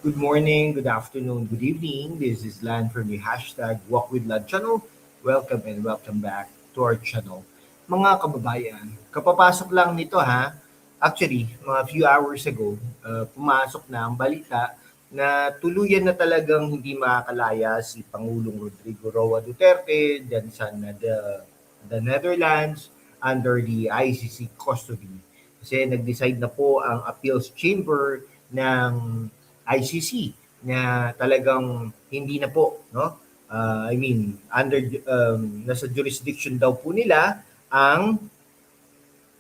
Good morning, good afternoon, good evening. This is Lan from the hashtag Walk with Lan channel. Welcome and welcome back to our channel. Mga kababayan, kapapasok lang nito ha. Actually, mga few hours ago, pumasok na ang balita na tuluyan na talagang hindi makakalaya si Pangulong Rodrigo Roa Duterte dyan sa the Netherlands under the ICC custody. Kasi nag-decide na po ang appeals chamber ng ICC na talagang hindi na po, no? I mean, under nasa jurisdiction daw po nila ang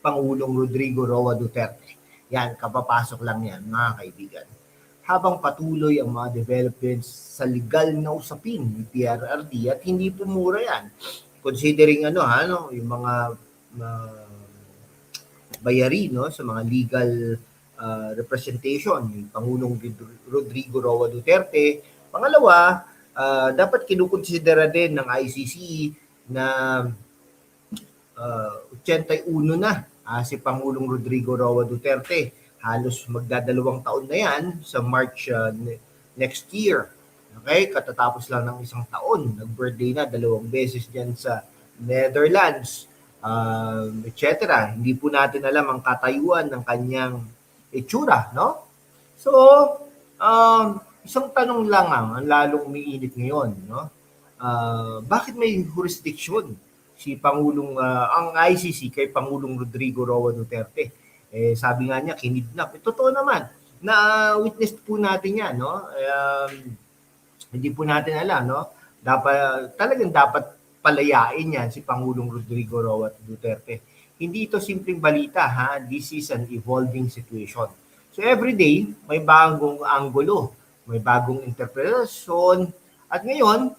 Pangulong Rodrigo Roa Duterte. Yan, kapapasok lang yan, mga kaibigan. Habang patuloy ang mga developments sa legal na usapin ni PRRD at hindi po mura yan. Considering yung mga bayari no sa mga legal representation ni Pangulong Rodrigo Roa Duterte. Pangalawa, dapat kinukonsidera din ng ICC na 81 na si Pangulong Rodrigo Roa Duterte. Halos magdadalawang taon na yan sa March next year. Okay, katatapos lang ng isang taon. Nag-birthday na 2 beses diyan sa Netherlands, etc. Hindi po natin alam ang katayuan ng kanyang itsura, no? So, isang tanong lang ang lalong umiinit ngayon, no? Bakit may jurisdiction si Pangulong ang ICC kay Pangulong Rodrigo Roa Duterte? Sabi nga niya kinidnap. Totoo naman na witness po natin 'yan, no? Hindi po natin alam, no? Dapat palayain yan si Pangulong Rodrigo Roa Duterte. Hindi ito simpleng balita, ha? This is an evolving situation. So every day, may bagong anggulo, may bagong interpretasyon, at ngayong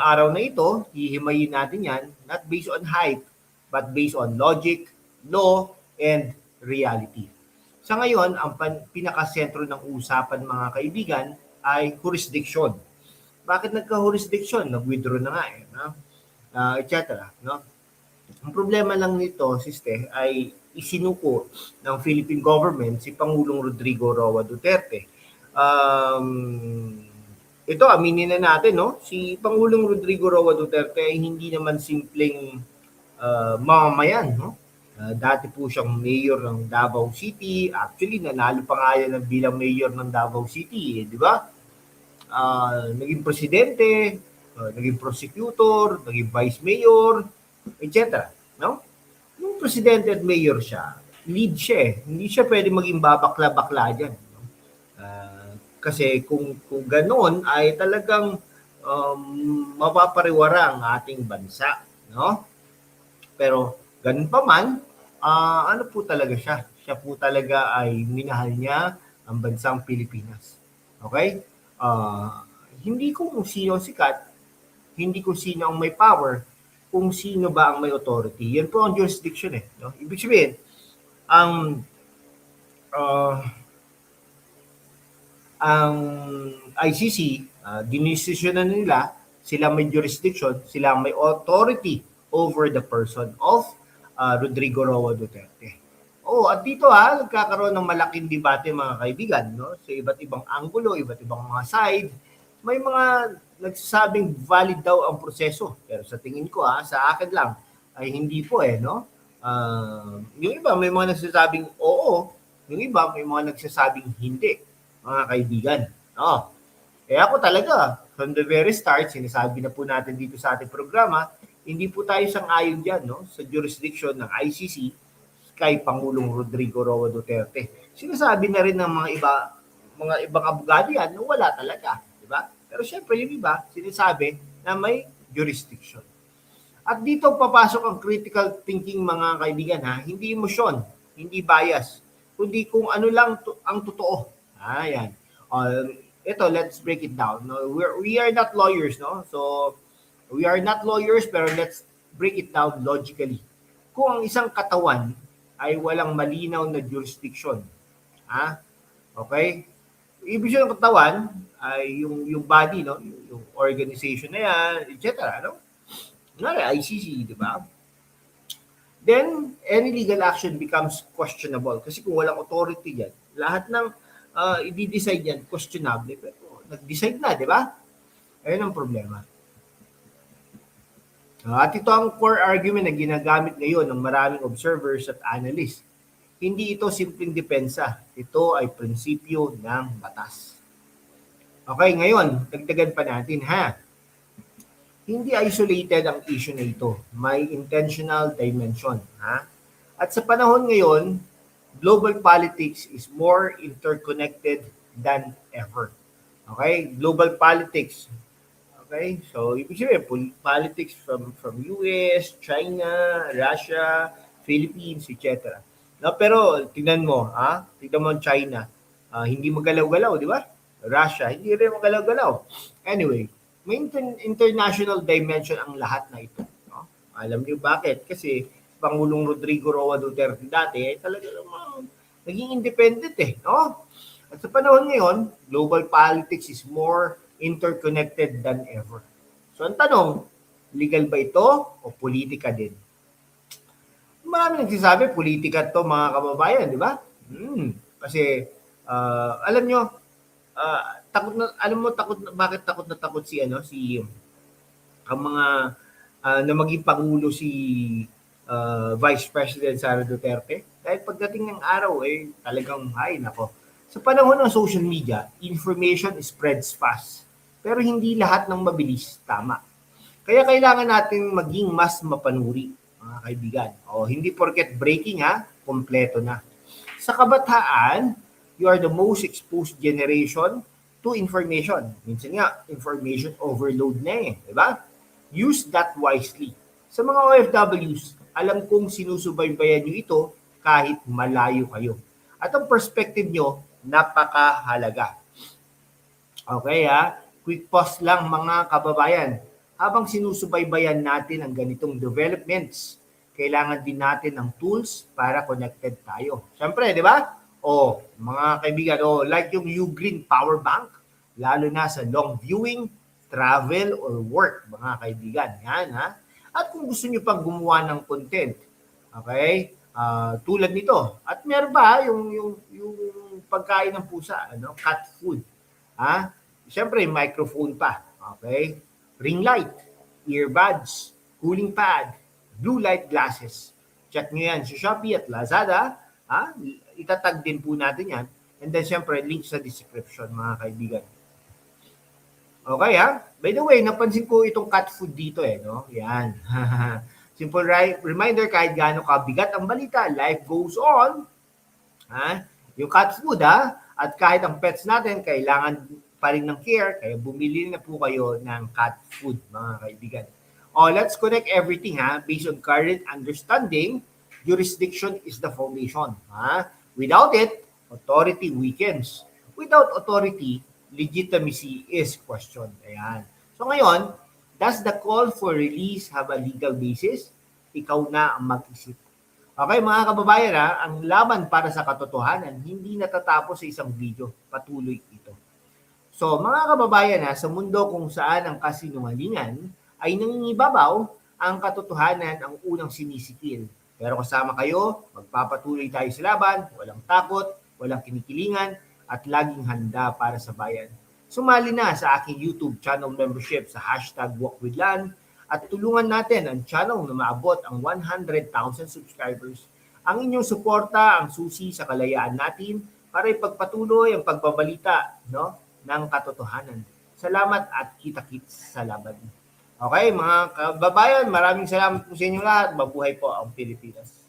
araw na ito, hihimayin natin yan, not based on hype, but based on logic, law, and reality. Sa ngayon, ang pinakasentro ng usapan, mga kaibigan, ay jurisdiction. Bakit nagka-jurisdiction? Nag-withdraw na nga no? Etc. No? Ang problema lang nito, sister, ay isinuko ng Philippine government si Pangulong Rodrigo Roa Duterte. Ito, aminin na natin, no? Si Pangulong Rodrigo Roa Duterte ay hindi naman simpleng mamamayan, no? Dati po siyang mayor ng Davao City. Actually, nanalo pa nga yan bilang mayor ng Davao City, di ba? Naging presidente, naging prosecutor, naging vice mayor, etc. No? Nung presidente at mayor siya, lead siya eh. Hindi siya pwede maging babakla-bakla dyan. No? Kasi kung ganoon ay talagang mapapariwara ang ating bansa. No? Pero ganun pa man, ano po talaga siya? Siya po talaga ay minahal niya ang bansang Pilipinas. Okay? Hindi kung sino ang sikat, hindi kung sino ang may power, kung sino ba ang may authority. Yan po ang jurisdiction eh. No? Ibig sabihin, ang ICC, dinesisyonan nila, sila may jurisdiction, sila may authority over the person of Rodrigo Roa Duterte. At dito nagkakaroon ng malaking debate mga kaibigan, no? Sa iba't ibang anggulo, iba't ibang mga side. May mga nagsasabing valid daw ang proseso. Pero sa tingin ko sa akin lang ay hindi po no? Yung iba may mga nagsasabing oo, yung iba may mga nagsasabing hindi, mga kaibigan. No? Ako talaga, from the very start, sinasabi na po natin dito sa ating programa, hindi po tayo sang-ayon dyan, no? Sa jurisdiction ng ICC kay Pangulong Rodrigo Roa Duterte. Sinasabi na rin ng mga ibang abogado yan na wala talaga, di ba? Pero syempre yung iba sinasabi na may jurisdiction. At dito papasok ang critical thinking mga kaibigan hindi emosyon, hindi bias, kundi kung ano lang ang totoo. Yan. Ito, let's break it down. No, we are not lawyers, no? So we are not lawyers pero let's break it down logically. Kung ang isang katawan ay walang malinaw na jurisdiction. Okay? Ibig sabihin ng katawan ay yung body, no? Yung organization na yan, etc. No? ICC, di ba? Then, any legal action becomes questionable. Kasi kung walang authority yan, lahat ng i-decide yan, questionable. Pero nag-decide na, di ba? Ayun ang problema. At ito ang core argument na ginagamit ngayon ng maraming observers at analysts. Hindi ito simpleng depensa. Ito ay prinsipyo ng batas. Okay, ngayon, dagdagan pa natin ha. Hindi isolated ang issue na ito. May intentional dimension. Ha? At sa panahon ngayon, global politics is more interconnected than ever. Okay? Global politics. Okay? So, ibig sabihin, politics from US, China, Russia, Philippines, etc. No, pero tingnan mo, tingnan mo ang China. Hindi magalaw-galaw, di ba? Russia, hindi rin magalaw-galaw. Anyway, may international dimension ang lahat na ito. No? Alam niyo bakit? Kasi Pangulong Rodrigo Roa Duterte dati ay talaga namang naging independent no? At sa panahon ngayon, global politics is more interconnected than ever. So ang tanong, legal ba ito o politika din? Marami nagsasabi, politika to mga kababayan, di ba? Kasi alam nyo, takot na, alam mo bakit takot si ang mga na maging pangulo si Vice President Sara Duterte? Dahil pagdating ng araw talagang nako. Sa panahon ng social media, information spreads fast. Pero hindi lahat ng mabilis tama. Kaya kailangan natin maging mas mapanuri, mga kaibigan. Hindi porket breaking kompleto na. Sa kabataan, you are the most exposed generation to information. Minsan nga, information overload na di ba? Use that wisely. Sa mga OFWs, alam kong sinusubaybayan nyo ito kahit malayo kayo. At ang perspective nyo, napakahalaga. Okay quick pause lang mga kababayan. Habang sinusubaybayan natin ang ganitong developments, kailangan din natin ng tools para connected tayo. Siyempre, di ba? Mga kaibigan, like yung Ugreen Power Bank, lalo na sa long viewing, travel, or work, mga kaibigan. Yan, At kung gusto nyo pang gumawa ng content, okay, tulad nito. At meron ba yung pagkain ng pusa, cat food. Siyempre, microphone pa. Okay? Ring light, earbuds, cooling pad, blue light glasses. Check nyo yan sa Shopee at Lazada. Itatag din po natin yan. And then, siyempre, link sa description, mga kaibigan. Okay, By the way, napansin ko itong cat food dito, no? Yan. Simple reminder, kahit gaano kabigat ang balita, life goes on. Yung cat food, At kahit ang pets natin, kailangan pa rin ng care, kaya bumili na po kayo ng cat food, mga kaibigan. Let's connect everything, based on current understanding. Jurisdiction is the foundation. Without it, authority weakens. Without authority, legitimacy is questioned. Ayan. So ngayon, does the call for release have a legal basis? Ikaw na ang mag-isip. Okay, mga kababayan, ang laban para sa katotohanan hindi natatapos sa isang video. Patuloy ito. So, mga kababayan, sa mundo kung saan ang kasinungalingan ay nangingibabaw, ang katotohanan ang unang sinisikil. Pero kasama kayo, magpapatuloy tayo sa laban, walang takot, walang kinikilingan, at laging handa para sa bayan. Sumali na sa aking YouTube channel membership sa #WalkWithLan at tulungan natin ang channel na maabot ang 100,000 subscribers. Ang inyong suporta ang susi sa kalayaan natin para ipagpatuloy ang pagbabalita ng katotohanan. Salamat at kita-kits sa laban. Okay, mga kababayan, maraming salamat po sa inyo lahat. Mabuhay po ang Pilipinas.